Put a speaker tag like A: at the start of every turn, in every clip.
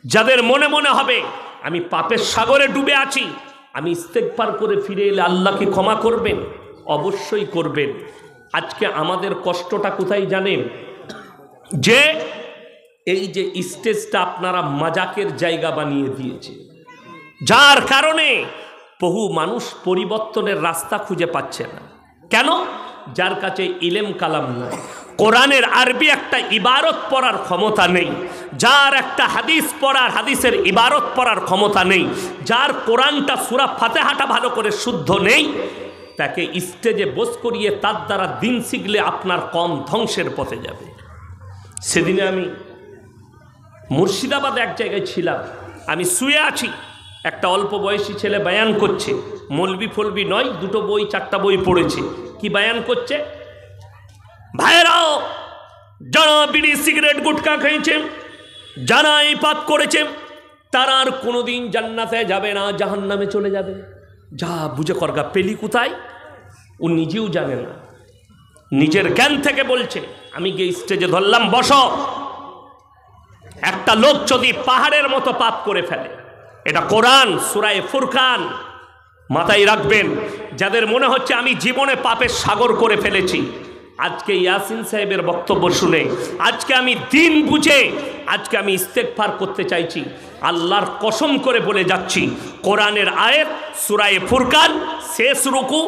A: যাদের মনে মনে হবে আমি পাপের সাগরে ডুবে আছি, আমি ইস্তেগফার করে ফিরে এলে আল্লাহ কি ক্ষমা করবেন? অবশ্যই করবেন। আজকে আমাদের কষ্টটা কোথায় জানেন? যে এই যে স্টেজটা আপনারা মাজাকের জায়গা বানিয়ে দিয়েছে, যার কারণে বহু মানুষ পরিবর্তনের রাস্তা খুঁজে পাচ্ছে না। কেন? যার কাছে ইলম কালাম নাই, কোরআনের আরবি একটা ইবারত পড়ার ক্ষমতা নেই, যার একটা হাদিস পড়ার, হাদিসের ইবারত পড়ার ক্ষমতা নেই, যার কোরআনটা সূরা ফাতিহাটা ভালো করে শুদ্ধ নেই, তাকে স্টেজে বস করিয়ে তার দ্বারা দিন শিখলে আপনার কম ধ্বংসের পথে যাবে। সেদিনে আমি মুর্শিদাবাদ এক জায়গায় ছিলাম, আমি শুয়ে আছি, একটা অল্প বয়সী ছেলে বায়ান করছে, মলবি ফলবি নয়, দুটো বই চারটা বই পড়েছে। কি বায়ান করছে? ভাইরাও, যারা বিড়ি সিগারেট গুটখা খেয়েছে, যারা এই পাপ করেছে, তারা আর কোনোদিন জান্নাতে যাবে না, জাহান্নামে চলে যাবে। যা বুঝে করগা, পেলি কোথায়? ও নিজেও জানে না, নিজের জ্ঞান থেকে বলছে। আমি গিয়ে স্টেজে ধরলাম, বসো। একটা লোক যদি পাহাড়ের মতো পাপ করে ফেলে, এটা কোরআন সূরা ফুরকান, মাথায় রাখবেন। যাদের মনে হচ্ছে আমি জীবনে পাপের সাগর করে ফেলেছি, আজকে ইয়াসিন সাহেবের বক্তব্য শুনে আজকে আমি দিন বুঝে আজকে আমি ইস্তেগফার করতে চাইছি। আল্লাহর কসম করে বলে যাচ্ছি, কোরআনের আয়াত সূরা ফুরকান শেষ রুকু,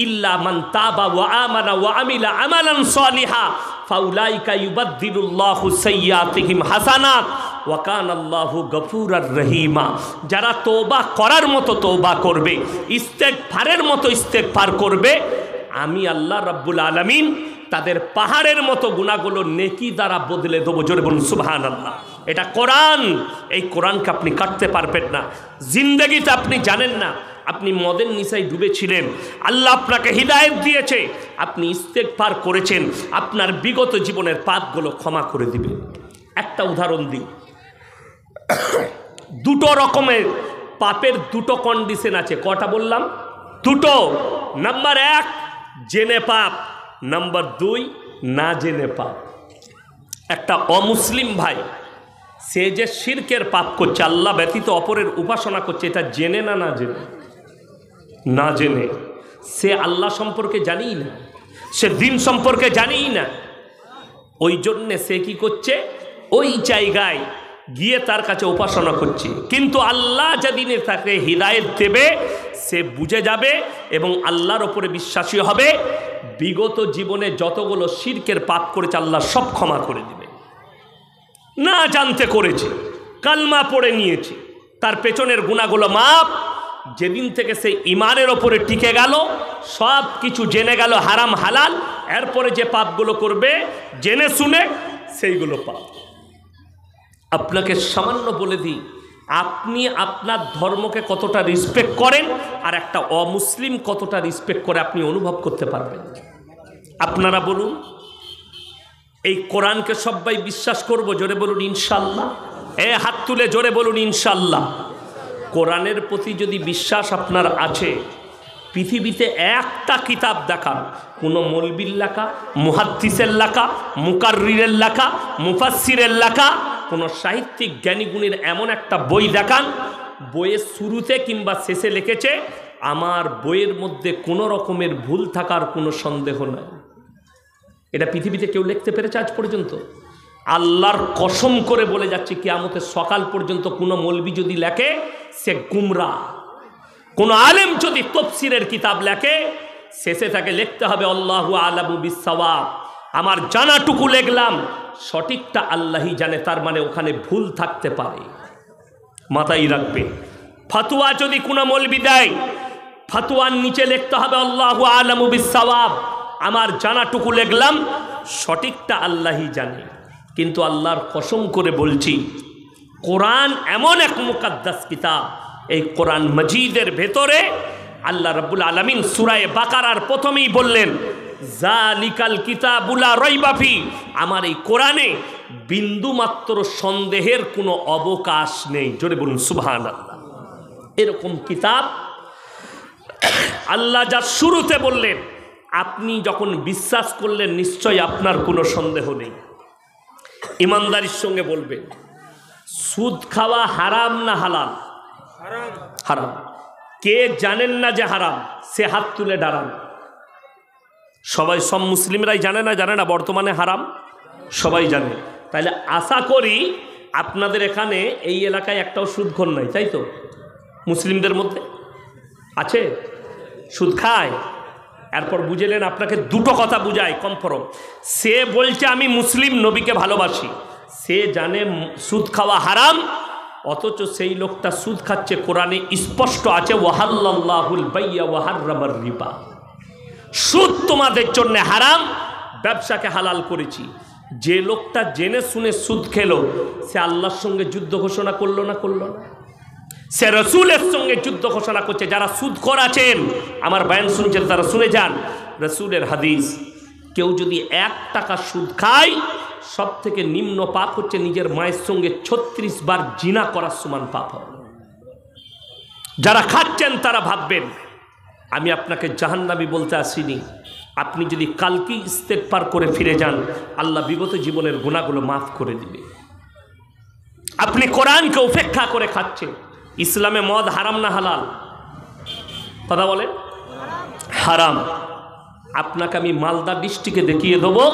A: ইল্লা মান তাবা ওয়া আমানা ওয়া আমিলা আমালান সালিহা ফাউলাইকা ইউবাদদিলুল্লাহু সাইয়্যাতিহিম হাসানাত ওয়া কানাল্লাহু গফুরার রহিমা। যারা তওবা করার মতো তওবা করবে, ইস্তেগফারের মতো ইস্তেগফার করবে, আমি আল্লাহ রাব্বুল আলামিন তাদের পাহাড়ের মতো গুনাহগুলো নেকি দ্বারা বদলে দেবো। জোরে বলুন সুবহানাল্লাহ। এটা কোরআন, এই কোরআনকে আপনি কাটতে পারবেন না। জিন্দেগিতে আপনি জানেন না, আপনি মদের নিশায় ডুবেছিলেন, আল্লাহ আপনাকে হিদায়েত দিয়েছে, আপনি ইস্তেগফার করেছেন, আপনার বিগত জীবনের পাপগুলো ক্ষমা করে দিবে। একটা উদাহরণ দিই, দুটো রকমের পাপের দুটো কন্ডিশন আছে। কটা বললাম? দুটো। নাম্বার 1 জেনে পাপ, নাম্বার 2 না জেনে পাপ। একটা অমুসলিম ভাই, সে যে শিরকের পাপ করছে, আল্লাহ ব্যতীত অপরের উপাসনা করছে, এটা জেনে না না জেনে? না জেনে। সে আল্লাহ সম্পর্কে জানিই না, সে দিন সম্পর্কে জানিই না। ওই জন্যে সে কি করছে? ওই জায়গায় গিয়ে তার কাছে উপাসনা করছে। কিন্তু আল্লাহ যেদিনে তাকে হিদায়েত দেবে, সে বুঝে যাবে এবং আল্লাহর ওপরে বিশ্বাসী হবে। বিগত জীবনে যতগুলো শিরকের পাপ করেছে, আল্লাহ সব ক্ষমা করে দিবে। না জানতে করেছে, কালমা পড়ে নিয়েছে, তার পেছনের গুনাহগুলো মাপ। যেদিন থেকে সে ইমানের ওপরে টিকে গেল, সব কিছু জেনে গেল হারাম হালাল, এরপরে যে পাপগুলো করবে জেনে শুনে, সেইগুলো পাপ। আপনাকে সামান্য বলে দিই, আপনি আপনার ধর্মকে কতটা রেসপেক্ট করেন আর একটা অমুসলিম কতটা রেসপেক্ট করে আপনি অনুভব করতে পারবেন। আপনারা বলুন, এই কোরআনকে সবাই বিশ্বাস করব? জোরে বলুন ইনশাল্লাহ। হাত তুলে জোরে বলুন ইনশাল্লাহ। কোরআনের প্রতি যদি বিশ্বাস আপনার আছে, পৃথিবীতে একটা কিতাব দেখান, কোনো মৌলবীর লেখা, মুহাদ্দিসের লেখা, মুকাররিরের লেখা, মুফাসসিরের লেখা, কোনো সাহিত্যিক জ্ঞানীগুণীর এমন একটা বই দেখান, বইয়ের শুরুতে কিংবা শেষে লিখেছে আমার বইয়ের মধ্যে কোনো রকমের ভুল থাকার কোনো সন্দেহ নাই। এটা পৃথিবীতে কেউ লিখতে পেরেছে আজ পর্যন্ত? আল্লাহর কসম করে বলে যাচ্ছে, কিয়ামতের সকাল পর্যন্ত কোনো মৌলবী যদি লেখে, সে গুমরা। কোন আলেম যদি তাফসীরের কিতাব লেখে, শেষে তাকে লিখতে হবে আল্লাহু আ'লামু বিস-সাওয়াব, আমার জানাটুকু লিখলাম, সঠিকটা আল্লাহই জানে। তার মানে ওখানে ভুল থাকতে পারে, মাথায় রাখবে। ফতোয়া যদি কোনো মৌলবী দেয়, ফতোয়ার নিচে লিখতে হবে আল্লাহু আ'লামু বিস-সাওয়াব, আমার জানাটুকু লিখলাম, সঠিকটা আল্লাহই জানে। কিন্তু আল্লাহর কসম করে বলছি, কোরআন এমন এক মুকাদ্দাস কিতাব, এই কোরআন মজিদের ভেতরে আল্লাহ রাব্বুল আলামিন সূরা বাকারার প্রথমেই বললেন, জালিকাল কিতাবু লা রাইবা ফি, আমার এই কোরআনে বিন্দুমাত্র সন্দেহের কোনো অবকাশ নেই। জোরে বলুন সুবহানাল্লাহ। এরকম কিতাব আল্লাহ যা শুরুতে বললেন, আপনি যখন বিশ্বাস করলেন, নিশ্চয় আপনার কোনো সন্দেহ নেই। ইমানদারির সঙ্গে বলবেন, সুদ খাওয়া হারাম না হালাল? হারাম। কে জানেন না যে হারাম সে হাত তুলে দাঁড়ান। সবাই, সব মুসলিমরাই জানে না? জানে না বর্তমানে হারাম? সবাই জানে। তাহলে আশা করি আপনাদের এখানে এই এলাকায় একটাও সুদখোর নাই, তাই তো? মুসলিমদের মধ্যে আছে সুদ খায়? এরপর বুঝলেন, আপনাকে দুটো কথা বুঝায় কমফর্ম। সে বলছে আমি মুসলিম, নবীকে ভালোবাসি, সে জানে সুদ খাওয়া হারাম, অথচ সেই লোকটা সুদ খাচ্ছে। কোরআনে স্পষ্ট আছে ওয়াহাল্লাল্লাহুল বাইয়া ওয়া হাররামার রিবা, সুদ তোমাদের জন্য হারাম, ব্যবসাকে হালাল করেছি। যে লোকটা জেনে শুনে সুদ খেলো সে আল্লাহর সঙ্গে যুদ্ধ ঘোষণা করলো না? করলো না? সে রসুলের সঙ্গে যুদ্ধ ঘোষণা করছে। যারা সুদখোর আছেন, আমার বয়ান শুনছেন, তারা শুনে যান রসুলের হাদিস, কেউ যদি 1 টাকা সুদ খায় সব থেকে নিম্ন পাপ হচ্ছে নিজের মায়ের সঙ্গে 36 বার জিনা করার সমান পাপ হবে। যারা খাচ্ছেন তারা ভাববেন আমি আপনাকে জাহান্নামী বলতে আসিনি। আপনি যদি কালকে ইস্তেগফার করে ফিরে যান, আল্লাহ বিগত জীবনের গুনাহগুলো মাফ করে দিবে। আপনি কোরআনকে উপেক্ষা করে খাচ্ছেন। ইসলামে মদ হারাম না হালাল? কথা বলে হারাম। আপনাকে আমি মালদা ডিস্ট্রিক্টে দেখিয়ে দেবো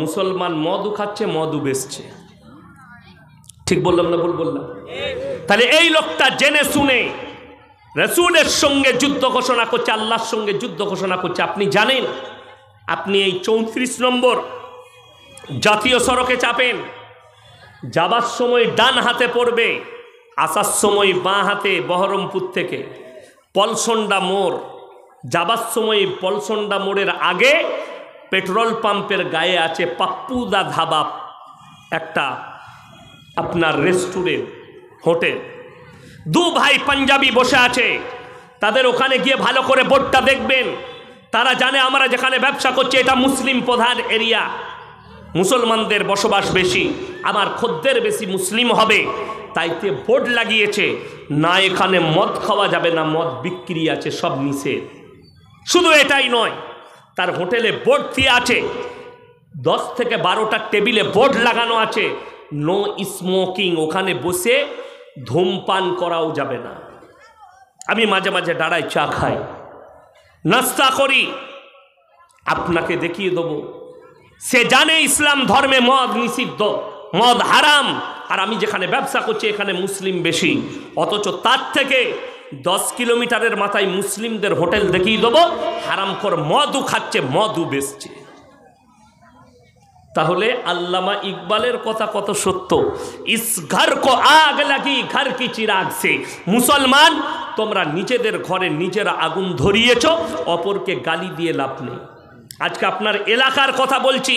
A: মুসলমান মদও খাচ্ছে, মদও বেচছে। ঠিক বললাম না ভুল বললাম? তাহলে এই লোকটা জেনে শুনে রসুলের সঙ্গে যুদ্ধ ঘোষণা করছে, আল্লাহর সঙ্গে যুদ্ধ ঘোষণা করছে। আপনি জানেন, আপনি এই 34 নম্বর জাতীয় সড়কে চাপেন, যাবার সময় ডান হাতে পড়বে, আসার সময় বাঁ হাতে বহরমপুর থেকে পলসন্ডা মোড়, যাবার সময় পলসন্ডা মোড়ের আগে পেট্রোল পাম্পের গায়ে আছে পাপ্পুদা ধাবা, একটা আপনার রেস্টুরেন্ট হোটেল। 2 ভাই পাঞ্জাবি বসে আছে, তাদের ওখানে গিয়ে ভালো করে বোর্ডটা দেখবেন। তারা জানে আমরা যেখানে ব্যবসা করছি এটা মুসলিম প্রধান এরিয়া, মুসলমানদের বসবাস বেশি, আমার খদ্দের বেশি মুসলিম হবে, তাইতে বোর্ড লাগিয়েছে না এখানে মদ খাওয়া যাবে না, মদ বিক্রি আছে, সব নিষেধ। শুধু এটাই নয়, তার হোটেলে বোর্ড দিয়ে আছে 10 থেকে 12টা টেবিলে বোর্ড লাগানো আছে নো স্মোকিং, ওখানে বসে ধূমপান করাও যাবে না। আমি মাঝে মাঝে দাঁড়াই, চা খাই, নাস্তা করি, আপনাকে দেখিয়ে দেবো। সে জানে ইসলাম ধর্মে মদ নিষিদ্ধ, মদ হারাম, আর আমি যেখানে ব্যবসা করছি এখানে মুসলিম বেশি, অথচ তার থেকে 10 কিলোমিটারের মাথায় মুসলিমদের হোটেল দেখিয়ে দেবো, হারামখোর মদও খাচ্ছে, মদও বেচছে। তাহলে আল্লামা ইকবালের কথা কত সত্য, ইস ঘর কো আগ লাগি ঘর কি চিরাগ সে। মুসলমান, তোমরা নিজেদের ঘরে নিজেরা আগুন ধরিয়েছ, অপরকে গালি দিয়ে লাভ নেই। আজকে আপনার এলাকার কথা বলছি,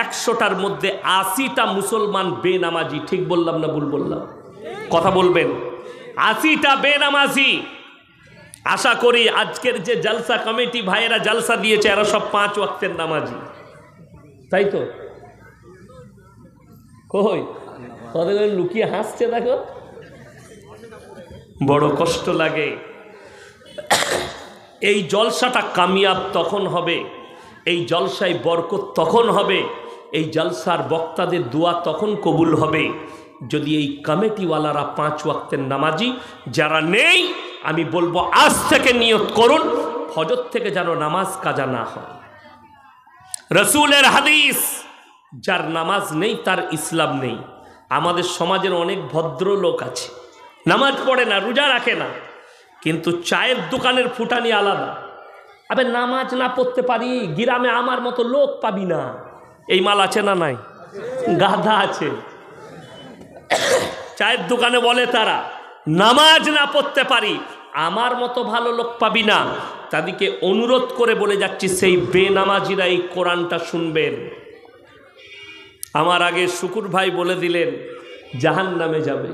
A: 100টার মধ্যে 80টা মুসলমান বেনামাজি। ঠিক বললাম না ভুল বললাম? কথা বলবেন। 80টা বেনামাজি। আশা করি আজকের যে জলসা কমিটি ভাইয়েরা জলসা দিয়েছে এরা সব 5 ওয়াক্তের নামাজি, তাই তো? কই তাদের লুকিয়ে হাসছে, দেখো, বড় কষ্ট লাগে। এই জলসাটা কামিয়াব তখন হবে, এই জলসায় বরকত তখন হবে, এই জলসার বক্তাদের দোয়া তখন কবুল হবে যদি এই কমিটিওয়ালারা 5 ওয়াক্তের নামাজি। যারা নেই, আমি বলবো আজ থেকে নিয়ত করুন ফজর থেকে যেন নামাজ কাজা না হয়। রসুলের হাদিস, যার নামাজ নেই তার ইসলাম নেই। আমাদের সমাজের অনেক ভদ্রলোক আছে, নামাজ পড়ে না, রোজা রাখে না, কিন্তু চায়ের দোকানের ফুটানি আলাদা। আবে নামাজ না পড়তে পারি, গ্রামে আমার মতো লোক পাবি না। এই মাল আছে না নাই? গাধা আছে। চায়ের দোকানে বলে তারা নামাজ না পড়তে পারি, আমার মতো ভালো লোক পাবি না। তাদেরকে অনুরোধ করে বলে যাচ্ছি, সেই বেনামাজিরা এই কোরআনটা শুনবেন। আমার আগে শুকুর ভাই বলে দিলেন জাহান্নামে যাবে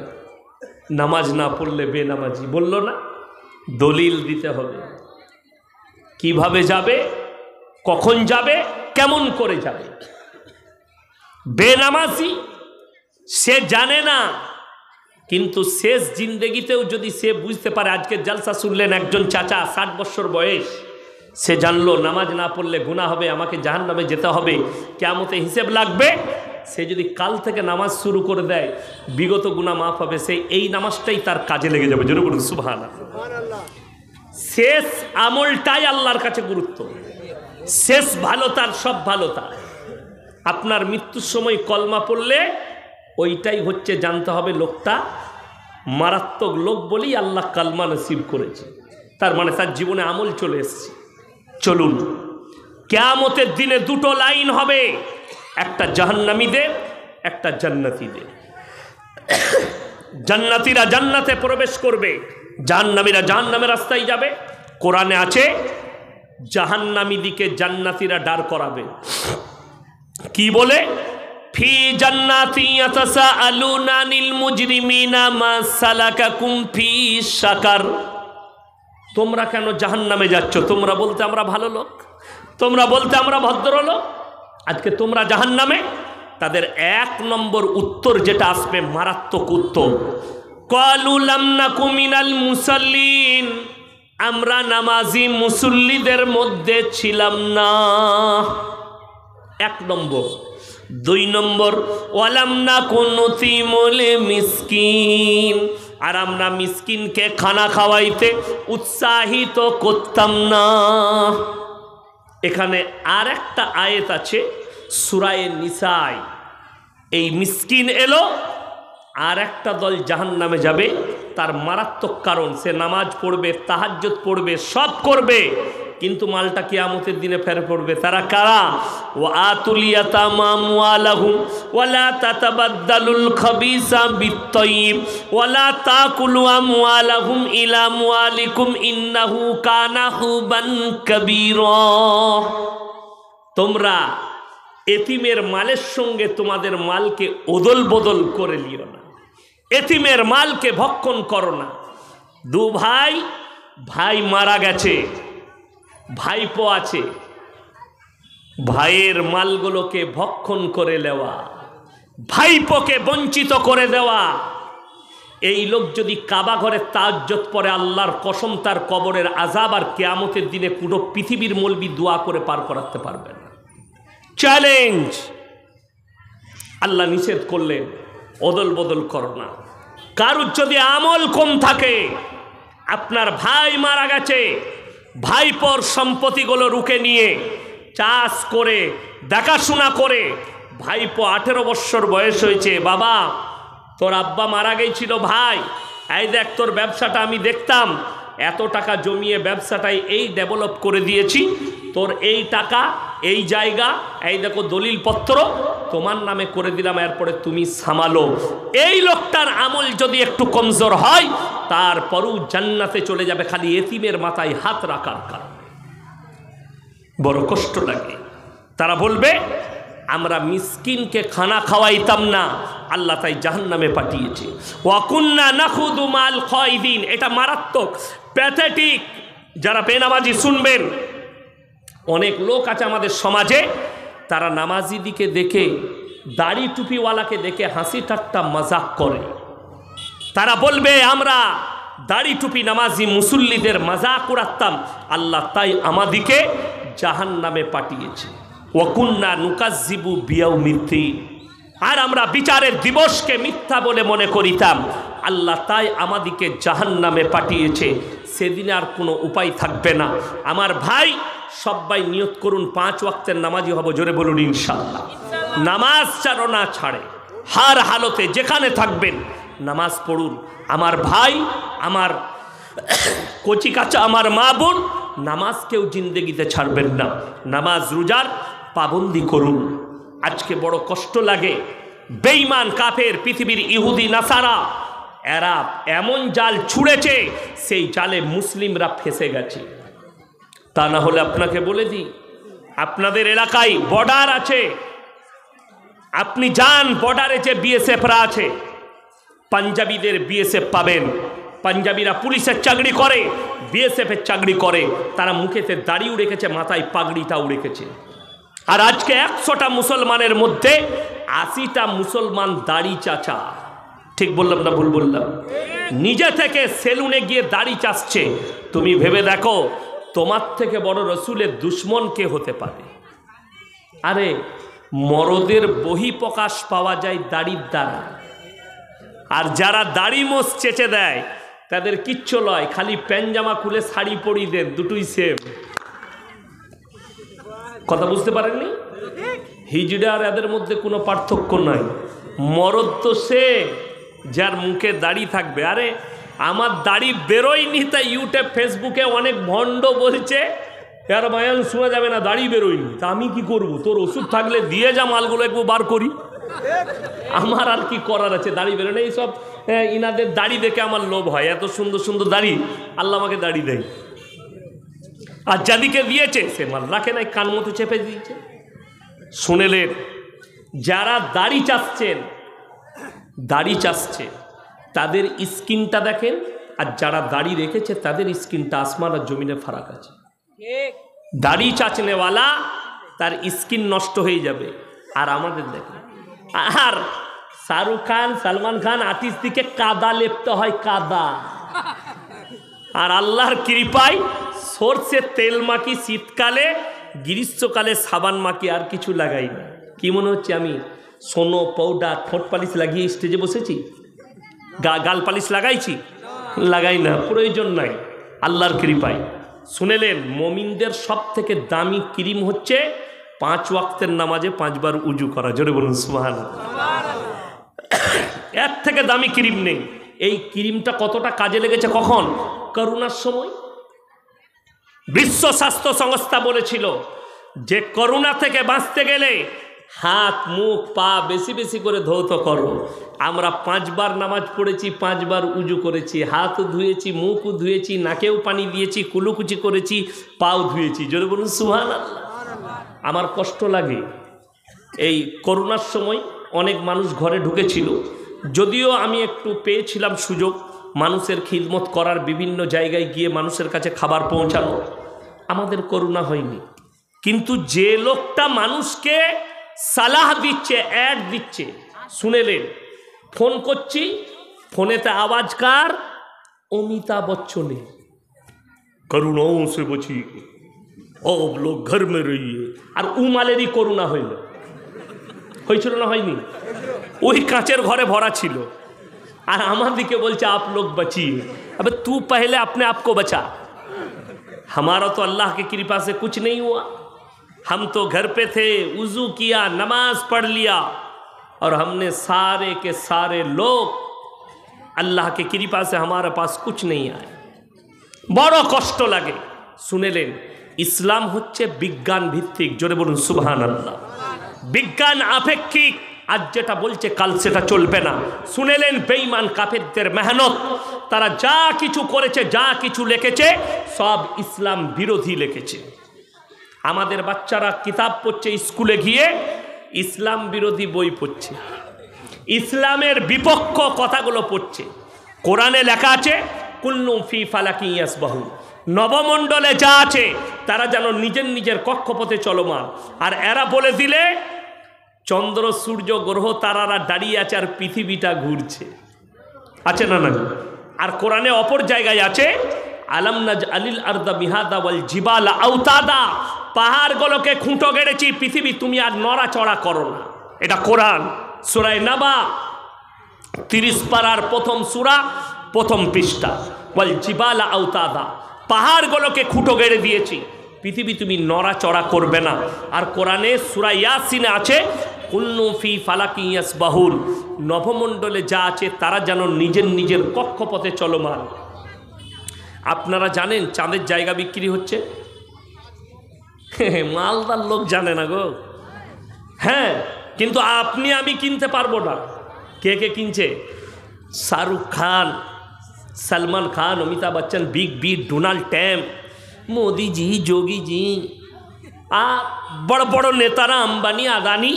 A: নামাজ না পড়লে বেনামাজি। বলল না? দলিল দিতে হবে, কিভাবে যাবে, কখন যাবে, কেমন করে যাবে। বেনামাজি সে জানে না, কিন্তু শেষ জিন্দেগিতেও যদি সে বুঝতে পারে, আজকে জলসা শুনলেন একজন চাচা 60 বছর বয়স, সে জানলো নামাজ না পড়লে গুনাহ হবে, আমাকে জাহান্নামে যেতে হবে, কিয়ামতে হিসেব লাগবে, সে যদি কাল থেকে নামাজ শুরু করে দেয় বিগত গুনাহ মাফ হবে, সে এই নামাজটাই তার কাজে লেগে যাবে। জোরে বলুন সুবহানাল্লাহ। শেষ আমলটাই আল্লাহর কাছে গুরুত্ব, শেষ ভালো তার, সব ভালো তার। আপনার মৃত্যুর সময় কলমা পড়লে ওইটাই হচ্ছে, জানতে হবে লোকটা মারাত্মক লোক বলেই আল্লাহ কালমা নসিব করেছে, তার মানে তার জীবনে আমল চলে এসছে। চলুন, কিয়ামতের দিনে দুটো লাইন হবে, একটা জাহান্নামীদের, একটা জান্নাতীদের। জান্নাতীরা জান্নাতে প্রবেশ করবে, জাহান্নামীরা জাহান্নামের রাস্তায় যাবে। কোরআনে আছে জাহান্নামীদিকে জান্নাতীরা দাঁড় করাবে, কি বলে? ফি জান্নাতি ইয়াতাসাআলুনা আনিল মুজরিমিনা মা সালাকাকুম ফি সাকার। তোমরা কেন জাহান্নামে যাচ্ছ? তোমরা বলতে আমরা ভালো লোক, তোমরা বলতে আমরা ভদ্রলোক, আজকে তোমরা জাহান্নামে। তাদের এক নম্বর উত্তর যেটা আসবে, মারাত্মক উত্তর, ক্বালু লাম নাকু মিনাল মুসাল্লিন, আমরা নামাজি মুসল্লিদের মধ্যে ছিলাম না, এক নম্বর। দুই নম্বর, ওয়ালাম নাকু নুতিমুল মিসকিন, আর আমরা মিসকিনকে খানা খাওয়াইতে উৎসাহিত করতাম না। এখানে আর একটা আয়াত আছে সূরায়ে নিসায়, এই মিসকিন এলো, আর একটা দল জাহান্নামে যাবে। তার মারাত্মক কারণ, সে নামাজ পড়বে, তাহাজ্জুদ পড়বে, সব করবে, কিন্তু মালটা কিয়ামতের দিনে ফের পড়বে। তারা কারা? ওয়া আতুল ইয়াতামা আমওয়ালাহুম ওয়া লা তাতাবাদদালুল খাবিসা বিত-তাইয়্যিব ওয়া লা তাকুলু আমওয়ালাহুম ইলা আমওয়ালিকুম ইন্নাহু কানা হুবান কাবীরা। তোমরা এতিমের মালের সঙ্গে তোমাদের মালকে ওদল বদল করে লিও না, এতিমের মালকে ভক্ষণ করো না। দু ভাই, ভাই মারা গেছে, ভাইপো আছে, ভাইয়ের মালগুলোকে ভক্ষণ করে নেওয়া, ভাইপোকে বঞ্চিত করে দেওয়া। এই লোক যদি কাবা ঘরে তাহাজ্জুদ পড়ে, আল্লাহর কসম তার কবরের আযাব আর কিয়ামতের দিনে পুরো পৃথিবীর মলবি দোয়া করে পার করাতে পারবে না। চ্যালেঞ্জ, আল্লাহ নিষেধ করলেন অদল বদল করো না। কারুর যদি আমল কম থাকে, আপনার ভাই মারা গেছে, ভাইপোর সম্পত্তিগুলো রুখে নিয়ে চাষ করে দেখাশোনা করে, ভাইপো 18 বছর বয়স হয়েছে, বাবা তোর আব্বা মারা গেছিল, ভাই এই দেখ তোর ব্যবসাটা আমি দেখতাম, এত টাকা জমিয়ে ব্যবসাটাই এই ডেভেলপ করে দিয়েছি, তোর এই টাকা, এই জায়গা, এই দেখো দলিলপত্র তোমার নামে করে দিলাম, এরপরে তুমি সামালো। এই লোকটার আমল যদি একটু কমজোর হয়, তারপরও জান্নাতে চলে যাবে খালি এতিমের মাথায় হাত রাখার কারণে। বড় কষ্ট লাগে। তারা বলবে আমরা মিসকিনকে খানা খাওয়াইতাম না, আল্লাহ তাই জাহান্নামে পাঠিয়েছে। ওয়া কুন্না নাখুদু মাল খায়দিন, এটা মারাত্মক, প্যাথেটিক। যারা বেনামাজি শুনবেন, অনেক লোক আছে আমাদের সমাজে, তারা নামাজি দিকে দেখে, দাড়ি টুপিওয়ালাকে দেখে হাসি ঠাট্টা মজাক করে। তারা বলবে আমরা দাড়ি টুপি নামাজি মুসল্লিদের মজাক উড়াতাম, আল্লাহ তাই আমাদিকে জাহান্নামে পাঠিয়েছে। ওয়া কুন্না নুকাজ্জিবু বিয়াউমিদ্দিন, আর আমরা বিচারের দিবসকে মিথ্যা বলে মনে করিতাম, আল্লাহ তাই আমাদিকে জাহান্নামে পাঠিয়েছে। সেদিন আর কোনো উপায় থাকবে না। আমার ভাই, সবাই নিয়ত করুন 5 ওয়াক্তের নামাজি হব, জোরে বলুন ইনশাআল্লাহ। নামাজ ছাড়ো না ছাড়ে, হার হালতে যেখানে থাকবেন নামাজ পড়ুন। আমার ভাই, আমার কচি কাঁচা আমার মা বোন, নামাজ কেউ জিন্দেগিতে ছাড়বেন না। নামাজ রোজার পাবন্দি করুন। আজকে বড় কষ্ট লাগে, বেঈমান কাফের পৃথিবীর ইহুদি নাসারা এরা এমন জাল ছুঁড়েছে, সেই জালে মুসলিমরা ফেসে গেছে। তা না হলে আপনাকে বলে দিই, আপনাদের এলাকায় বর্ডার আছে, আপনি যান বর্ডারে, যে বিএসএফরা আছে, পাঞ্জাবিদের বিএসএফ পাবেন। পাঞ্জাবিরা পুলিশের চাকরি করে, বিএসএফের চাকরি করে, তারা মুখেতে দাড়িও রেখেছে, মাথায় পাগড়িটাও রেখেছে। আর আজকে 100টা মুসলমানের মধ্যে 80টা মুসলমান দাড়ি চাচা। ঠিক বললাম না ভুল বললাম? নিজে থেকে সেলুনে গিয়ে দাড়ি চাচ্ছে। তুমি ভেবে দেখো, তোমার থেকে বড় রসুলের দুশ্মন কে হতে পারে? আরে মরদের বহিঃপ্রকাশ পাওয়া যায় দাড়ির দ্বারা। আর যারা দাড়ি মোছ চেঁচে দেয় তাদের কিচ্ছু লয়, খালি প্যান্ট জামা খুলে শাড়ি পরিয়ে দেন, দুটোই সেম। কথা বুঝতে পারেননি? হিজড়া আর এদের মধ্যে কোনো পার্থক্য নাই। মরদ তো সে যার মুখে দাড়ি থাকবে। আরে আমার দাড়ি বেরোয়নি তাই ইউটিউব ফেসবুকে অনেক ভণ্ড বলছে আর মায়ান শোনা যাবে না, দাড়ি বেরোয়নি। তা আমি কি করব? তোর ওষুধ থাকলে দিয়ে যা, মালগুলো একটু বার করি। আমার আর কি করার আছে? দাড়ি বেরোয় না। এইসব ইনাদের দাড়ি দেখে আমার লোভ হয়, এত সুন্দর সুন্দর দাড়ি। আল্লাহ আমাকে দাড়ি দেয়, আর যাদিকে দিয়েছে সে মাল রাখে নাই, কান মতো চেপে দিয়েছে। শুনেলেন, যারা দাড়ি চাচ্ছেন, দাড়ি চাচ্ছে তাদের স্কিনটা দেখেন, আর যারা দাড়ি রেখেছে তাদের স্কিনটা আসমান আর জমিনের ফারাক আছে। দাড়ি চাচনেওয়ালা তার স্কিন নষ্ট হয়ে যাবে। আর আমাদের দেখেন, আর শাহরুখ খান, সালমান খান, আতিশ দিকে কাদা লেপতে হয়, কাদা। আর আল্লাহর কৃপায় সরষের তেল মাখি শীতকালে, গ্রীষ্মকালে সাবান মাখি, আর কিছু লাগাই না। কি মনে হচ্ছে আমি সোনো, পাউডার, ঠোঁট পালিশ লাগিয়ে স্টেজে বসেছি? গাল পালিশ লাগাইছি? লাগাই না, প্রয়োজন নাই আল্লাহর কৃপায়। শুনেলেন, মমিনদের সব থেকে দামি ক্রিম হচ্ছে 5 ওয়াক্তের নামাজে 5 বার উজু করা। জোরে বলুন সুবহানাল্লাহ। এর থেকে দামি ক্রিম নেই। এই ক্রিমটা কতটা কাজে লেগেছে কখন? করোনার সময়। বিশ্ব স্বাস্থ্য সংস্থা বলেছিল যে করোনা থেকে বাঁচতে গেলে হাত, মুখ, পা বেশি বেশি করে ধৌত করো। আমরা 5 বার নামাজ পড়েছি, 5 বার উজু করেছি, হাতও ধুয়েছি, মুখও ধুয়েছি, নাকেও পানি দিয়েছি, কুলুকুচি করেছি, পাও ধুয়েছি। জোরে বলুন সুবহানাল্লাহ। আমার কষ্ট লাগে, এই করোনার সময় অনেক মানুষ ঘরে ঢুকেছিল, যদিও আমি একটু পেয়েছিলাম সুযোগ মানুষের খিদমত করার, বিভিন্ন জায়গায় গিয়ে মানুষের কাছে খাবার পৌঁছানো। আমাদের করোনা হয়নি, কিন্তু যে লোকটা মানুষকে সালাহ দিচ্ছে, অ্যাড দিচ্ছে, শুনেলেন, ফোন করছি, ফোনেতে আওয়াজ কার? অমিতাভ বচ্চনের। করোনাও সে বছি, अब लोग घर में रहिए। আর উমালেরই করোনা হয়েছিল না হয়নি? ওই কাঁচের ঘরে ভরা ছিল, আর আমার দিকে বলছে आप लोग बचिए। अबे तू पहले अपने आप को बचा। हमारा तो अल्लाह की कृपा से कुछ नहीं हुआ, हम तो घर पे थे, वुजू किया, नमाज पढ़ लिया, और हमने सारे के सारे लोग अल्लाह की कृपा से हमारे पास कुछ नहीं आए। बड़ा कष्ट लगे। শুনেলেন, ইসলাম হচ্ছে বিজ্ঞান ভিত্তিক। জোরে বলুন সুবহানাল্লাহ। বিজ্ঞান আপেক্ষিক, আজ যেটা বলছে কাল সেটা চলবে না। শুনেলেন, বেঈমান কাফেরদের মেহনত, তারা যা কিছু করেছে, যা কিছু লিখেছে, সব ইসলাম বিরোধী লিখেছে। আমাদের বাচ্চারা কিতাব পড়ছে, স্কুলে গিয়ে ইসলাম বিরোধী বই পড়ছে, ইসলামের বিপক্ষ কথাগুলো পড়ছে। কোরআনে লেখা আছে কুল্লুম ফি ফালাকি ইয়াসবাহুন, নবমণ্ডলে যা আছে তারা যেন নিজের নিজের কক্ষপথে চলমান। আর এরা বলে দিলে চন্দ্র, সূর্য, গ্রহ, তারারা দাঁড়িয়ে আছে আর পৃথিবীটা ঘুরছে। আছে না? না। আর কোরআনে অপর জায়গায় আছে আলাম নাজআলিল আরদা মিহাদা ওয়াল জিবালা আওতাদা, পাহাড়গুলোকে খুঁটো গেড়েছি, পৃথিবী তুমি আর নড়াচড়া করো না। এটা কোরআন, সূরা নাবা 30 পারার প্রথম সূরা, প্রথম পৃষ্ঠা। ওয়াল জিবালা আওতাদা, পাহাড়গুলোকে খুঁটো গেড়ে দিয়েছি, পৃথিবী তুমি নড়াচড়া করবে না। আর কোরআনে সূরা ইয়াসিনে আছে কুল্লু ফি ফালাকি ইয়াসবাহুন, নভমণ্ডলে যা আছে তারা যেন নিজের নিজের কক্ষপথে চলমান। আপনারা জানেন চাঁদের জায়গা বিক্রি হচ্ছে? মালদার লোক জানে না গো। হ্যাঁ, কিন্তু আপনি আমি কিনতে পারবো না। কে কে কিনছে? Shahrukh Khan, Salman Khan, Amitabh Bachchan, big B, Donald Trump, Modi ji, Jogi ji, बड़ बड़ नेतारा, अंबानी, आदानी।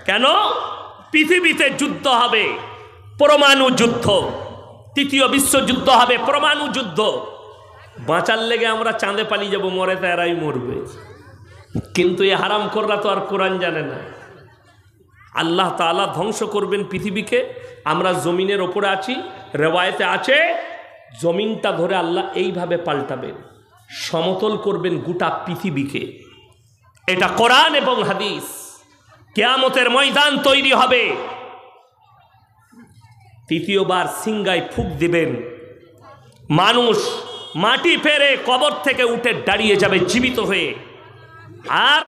A: কেন? পৃথিবীতে যুদ্ধ হবে, পরমাণু যুদ্ধ, তৃতীয় বিশ্বযুদ্ধ হবে, পরমাণু যুদ্ধ। বাঁচার লেগে আমরা চাঁদে পালিয়ে যাব, মরে তো এরাই মরবে। কিন্তু এই হারামখোররা তো আর কোরআন জানে না। আল্লাহ তাআলা ধ্বংস করবেন পৃথিবীকে, আমরা জমিনের ওপরে আছি। রেওয়ায়েতে আছে জমিনটা ধরে আল্লাহ এইভাবে পাল্টাবেন, সমতল করবেন গোটা পৃথিবীকে। এটা কোরআন এবং হাদিস। কিয়ামতের ময়দান তৈরি হবে, তৃতীয়বার সিংগায় ফুঁক দিবেন, মানুষ মাটি ফেরে কবর থেকে উঠে দাঁড়িয়ে যাবে জীবিত হয়ে। আর